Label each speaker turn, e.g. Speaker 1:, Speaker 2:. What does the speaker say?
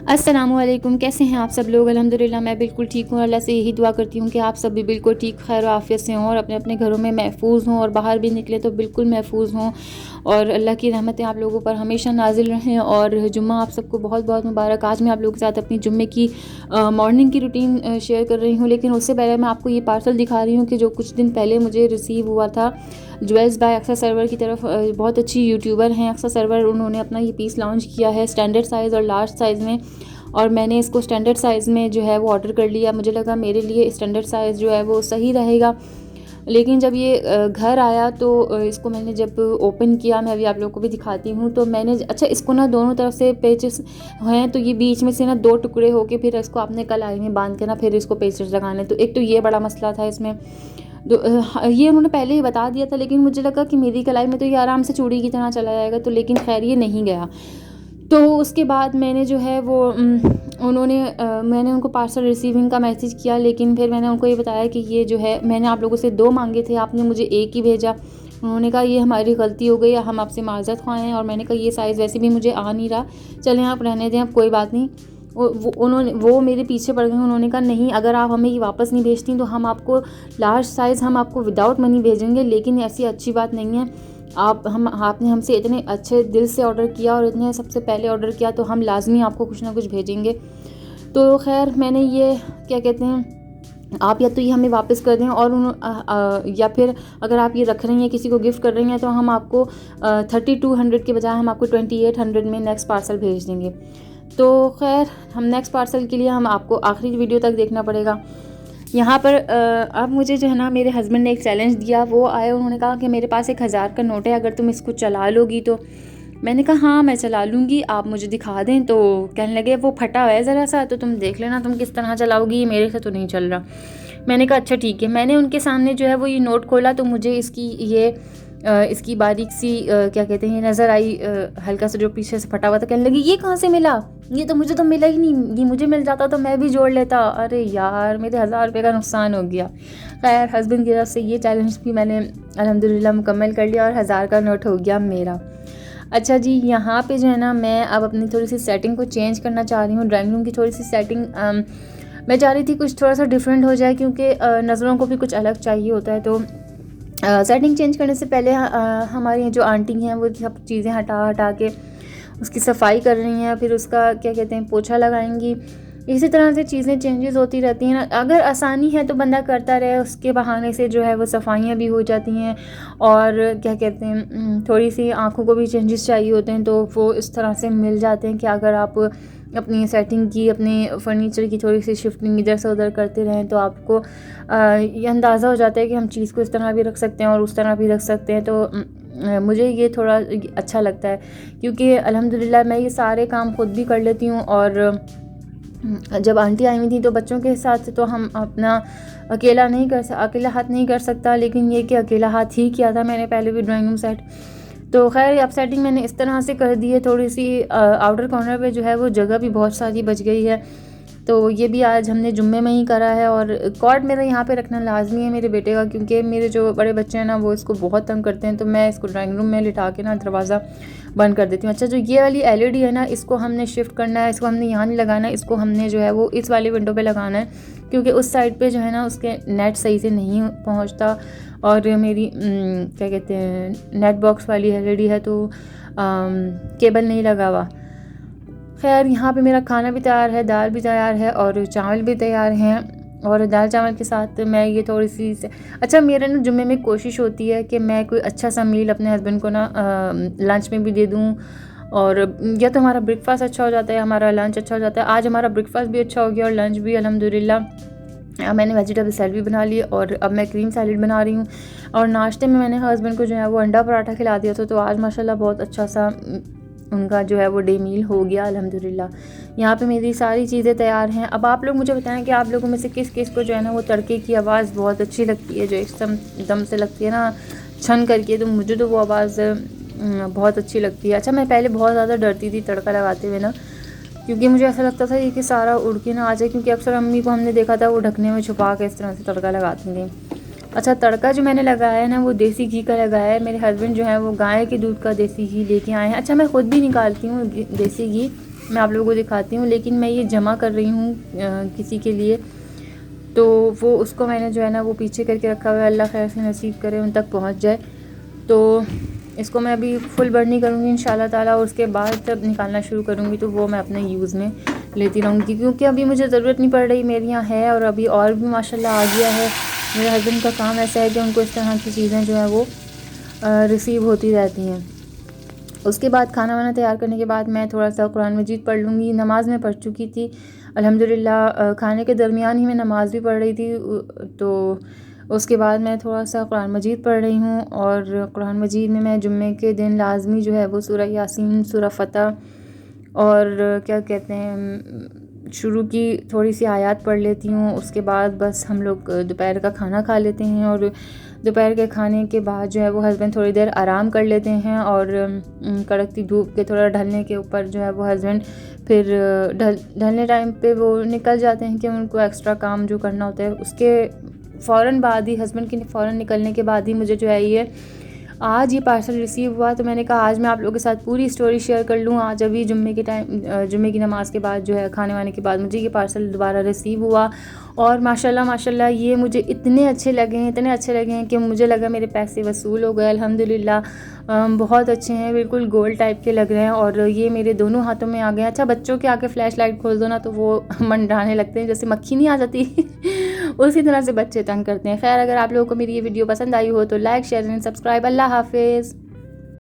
Speaker 1: अस्सलामुअलैकुम, कैसे हैं आप सब लोग। अल्हम्दुलिल्लाह मैं बिल्कुल ठीक हूँ। अल्लाह से यही दुआ करती हूँ कि आप सब भी बिल्कुल ठीक खैर और आफ़ियत से हों और अपने अपने घरों में महफूज हों और बाहर भी निकले तो बिल्कुल महफूज हों और अल्लाह की रहमतें आप लोगों पर हमेशा नाजिल रहें। और जुम्मा आप सबको बहुत बहुत मुबारक। आज मैं आप लोगों के साथ अपनी जुम्मे की मॉर्निंग की रूटीन शेयर कर रही हूँ, लेकिन उससे पहले मैं आपको ये पार्सल दिखा रही हूँ कि जो कुछ दिन पहले मुझे रिसीव हुआ था ज्वेल्स बाय अक्सर सर्वर की तरफ। बहुत अच्छी यूट्यूबर हैं अक्सर सर्वर, उन्होंने अपना ये पीस लॉन्च किया है स्टैंडर्ड साइज़ और लार्ज साइज़ में, और मैंने इसको स्टैंडर्ड साइज़ में जो है वो ऑर्डर कर लिया। मुझे लगा मेरे लिए स्टैंडर्ड साइज़ जो है वो सही रहेगा, लेकिन जब ये घर आया तो इसको मैंने जब ओपन किया, मैं अभी आप लोगों को भी दिखाती हूँ, तो मैंने अच्छा इसको ना दोनों तरफ से पेचेस हैं, तो ये बीच में से ना 2 टुकड़े होके फिर इसको आपने कलाई में बांध के ना फिर इसको पेचेस लगाने, तो एक तो ये बड़ा मसला था इसमें। ये उन्होंने पहले ही बता दिया था, लेकिन मुझे लगा कि मेरी कलाई में तो ये आराम से चूड़ी की तरह चला जाएगा, तो लेकिन खैर ये नहीं गया। तो उसके बाद मैंने जो है वो मैंने उनको पार्सल रिसीविंग का मैसेज किया, लेकिन फिर मैंने उनको ये बताया कि ये जो है मैंने आप लोगों से 2 मांगे थे, आपने मुझे एक ही भेजा। उन्होंने कहा ये हमारी गलती हो गई, हम आपसे माज़रत ख़्वाह हैं। और मैंने कहा ये साइज़ वैसे भी मुझे आ नहीं रहा, चलें आप रहने दें, अब कोई बात नहीं। वो मेरे पीछे पड़ गए। उन्होंने कहा नहीं, अगर आप हमें ये वापस नहीं भेजती तो हम आपको लार्ज साइज़ हम आपको विदाउट मनी भेजेंगे, लेकिन ऐसी अच्छी बात नहीं है। आपने हमसे इतने अच्छे दिल से ऑर्डर किया और इतने सबसे पहले ऑर्डर किया, तो हम लाजमी आपको कुछ ना कुछ भेजेंगे। तो खैर मैंने ये क्या कहते हैं, आप या तो ये हमें वापस कर दें और या फिर अगर आप ये रख रही हैं किसी को गिफ्ट कर रही हैं तो हम आपको 3200 के बजाय हम आपको 2800 में नेक्स्ट पार्सल भेज देंगे। तो खैर हम नेक्स्ट पार्सल के लिए हम आपको आखिरी वीडियो तक देखना पड़ेगा। यहाँ पर अब मुझे जो है ना मेरे हस्बैंड ने एक चैलेंज दिया। वो आए, उन्होंने कहा कि मेरे पास 1000 का नोट है, अगर तुम इसको चला लोगी तो। मैंने कहा हाँ मैं चला लूँगी, आप मुझे दिखा दें। तो कहने लगे वो फटा हुआ है ज़रा सा, तो तुम देख लेना तुम किस तरह चलाओगी, ये मेरे से तो नहीं चल रहा। मैंने कहा अच्छा ठीक है। मैंने उनके सामने जो है वो ये नोट खोला, तो मुझे इसकी बारीक सी क्या कहते हैं नज़र आई, हल्का सा जो पीछे से फटा हुआ था। कहने लगी ये कहाँ से मिला, ये तो मुझे तो मिला ही नहीं, ये मुझे मिल जाता तो मैं भी जोड़ लेता। अरे यार मेरे 1000 रुपये का नुकसान हो गया। खैर हस्बैंड की तरफ से ये चैलेंज भी मैंने अल्हम्दुलिल्लाह मुकम्मल कर लिया और 1000 का नोट हो गया मेरा। अच्छा जी, यहाँ पे जो है ना मैं अब अपनी थोड़ी सी सेटिंग को चेंज करना चाह रही हूँ। ड्राइंग रूम की थोड़ी सी सेटिंग मैं चाह रही थी कुछ थोड़ा सा डिफरेंट हो जाए, क्योंकि नज़रों को भी कुछ अलग चाहिए होता है। तो सेटिंग चेंज करने से पहले हमारी जो आंटी हैं वो सब चीज़ें हटा हटा के उसकी सफाई कर रही हैं, फिर उसका क्या कहते हैं पोछा लगाएंगी। इसी तरह से चीज़ें चेंजेस होती रहती हैं ना। अगर आसानी है तो बंदा करता रहे, उसके बहाने से जो है वो सफाइयाँ भी हो जाती हैं। और क्या कहते हैं थोड़ी सी आँखों को भी चेंजेस चाहिए होते हैं, तो वो इस तरह से मिल जाते हैं कि अगर आप अपनी सेटिंग की, अपने फर्नीचर की थोड़ी सी शिफ्टिंग इधर से उधर करते रहें, तो आपको ये अंदाज़ा हो जाता है कि हम चीज़ को इस तरह भी रख सकते हैं और उस तरह भी रख सकते हैं। तो मुझे ये थोड़ा अच्छा लगता है, क्योंकि अल्हम्दुलिल्लाह मैं ये सारे काम खुद भी कर लेती हूँ। और जब आंटी आई हुई थी तो बच्चों के साथ तो हम अपना अकेला हाथ नहीं कर सकता, लेकिन ये कि अकेला हाथ ही किया था मैंने पहले भी ड्राइंग रूम सेट। तो खैर अब सेटिंग मैंने इस तरह से कर दी है, थोड़ी सी आउटर कॉर्नर पे जो है वो जगह भी बहुत सारी बच गई है। तो ये भी आज हमने जुम्मे में ही करा है। और कॉर्ड मेरा यहाँ पे रखना लाजमी है मेरे बेटे का, क्योंकि मेरे जो बड़े बच्चे हैं ना वो इसको बहुत तंग करते हैं, तो मैं इसको ड्राइंग रूम में लिटा के ना दरवाज़ा बंद कर देती हूँ। अच्छा जो ये वाली एलईडी है ना, इसको हमने शिफ्ट करना है, इसको हमने यहाँ नहीं लगाना है, इसको हमने जो है वो इस वाली विंडो पे लगाना है, क्योंकि उस साइड पे जो है ना उसके नेट सही से नहीं पहुँचता। और मेरी क्या कहते हैं नेट बॉक्स वाली एलईडी है, तो केबल नहीं लगा हुआ। खैर यहाँ पे मेरा खाना भी तैयार है, दाल भी तैयार है और चावल भी तैयार हैं। और दाल चावल के साथ मैं ये थोड़ी सी अच्छा मेरे ना जुम्मे में कोशिश होती है कि मैं कोई अच्छा सा मील अपने हस्बैंड को ना लंच में भी दे दूँ। और या तो हमारा ब्रेकफास्ट अच्छा हो जाता है, हमारा लंच अच्छा हो जाता है। आज हमारा ब्रेकफास्ट भी अच्छा हो गया और लंच भी अल्हम्दुलिल्लाह। मैंने वेजिटेबल सैलड भी बना ली और अब मैं क्रीम सैलड बना रही हूँ। और नाश्ते में मैंने हस्बैंड को जो है वो अंडा पराठा खिला दिया था, तो आज माशाल्लाह बहुत अच्छा सा उनका जो है वो डे मील हो गया अल्हम्दुलिल्लाह। यहाँ पे मेरी सारी चीज़ें तैयार हैं। अब आप लोग मुझे बताएं कि आप लोगों में से किस किस को जो है ना वो तड़के की आवाज़ बहुत अच्छी लगती है, जो एकदम दम से लगती है ना छन करके, तो मुझे तो वो आवाज़ बहुत अच्छी लगती है। अच्छा मैं पहले बहुत ज़्यादा डरती थी तड़का लगाते हुए ना, क्योंकि मुझे ऐसा लगता था ये कि सारा उड़ के ना आ जाए, क्योंकि अक्सर अम्मी को हमने देखा था वो ढकने में छुपा के इस तरह से तड़का लगाती थी। अच्छा तड़का जो मैंने लगाया है ना वो देसी घी का लगाया है। मेरे हस्बैंड जो है वो गाय के दूध का देसी घी लेके आए हैं। अच्छा मैं ख़ुद भी निकालती हूँ देसी घी, मैं आप लोगों को दिखाती हूँ। लेकिन मैं ये जमा कर रही हूँ किसी के लिए, तो वो उसको मैंने जो है ना वो पीछे करके रखा हुआ है। अल्लाह खैर से नसीब करे उन तक पहुँच जाए। तो इसको मैं अभी फुल बर्नी करूँगी इंशाल्लाह ताला, और उसके बाद जब निकालना शुरू करूँगी तो वो मैं अपने यूज़ में लेती रहूँगी, क्योंकि अभी मुझे ज़रूरत नहीं पड़ रही, मेरे यहाँ है। और अभी और भी माशाल्लाह आ गया है। मेरे हस्बैंड का काम ऐसा है कि उनको इस तरह की चीज़ें जो है वो रिसीव होती रहती हैं। उसके बाद खाना वाना तैयार करने के बाद मैं थोड़ा सा कुरान मजीद पढ़ लूँगी। नमाज़ मैं पढ़ चुकी थी अल्हम्दुलिल्लाह। खाने के दरमियान ही मैं नमाज़ भी पढ़ रही थी। तो उसके बाद मैं थोड़ा सा कुरान मजीद पढ़ रही हूँ। और कुरान मजीद में मैं जुम्मे के दिन लाजमी जो है वो सूरह यासीन, सूरह फ़तह और क्या कहते हैं शुरू की थोड़ी सी आयत पढ़ लेती हूँ। उसके बाद बस हम लोग दोपहर का खाना खा लेते हैं। और दोपहर के खाने के बाद जो है वो हस्बैंड थोड़ी देर आराम कर लेते हैं। और कड़कती धूप के थोड़ा ढलने के ऊपर जो है वो हस्बैंड फिर ढलने टाइम पे वो निकल जाते हैं कि उनको एक्स्ट्रा काम जो करना होता है। उसके फ़ौरन बाद ही, हस्बैंड के फ़ौरन निकलने के बाद ही मुझे जो है ये आज ये पार्सल रिसीव हुआ। तो मैंने कहा आज मैं आप लोगों के साथ पूरी स्टोरी शेयर कर लूँ। आज अभी जुम्मे के टाइम, जुम्मे की नमाज़ के बाद जो है खाने वाने के बाद मुझे ये पार्सल दोबारा रिसीव हुआ। और माशाल्लाह माशाल्लाह ये मुझे इतने अच्छे लगे हैं, इतने अच्छे लगे हैं कि मुझे लगा मेरे पैसे वसूल हो गए अल्हम्दुलिल्लाह। बहुत अच्छे हैं, बिल्कुल गोल्ड टाइप के लग रहे हैं। और ये मेरे दोनों हाथों में आ गए। अच्छा, बच्चों के आगे फ्लैश लाइट खोल दो ना तो वो मंडराने लगते हैं, जैसे मक्खी नहीं आ जाती उसी तरह से बच्चे तंग करते हैं। खैर, अगर आप लोगों को मेरी ये वीडियो पसंद आई हो तो लाइक, शेयर एंड सब्सक्राइब। अल्लाह हाफिज़।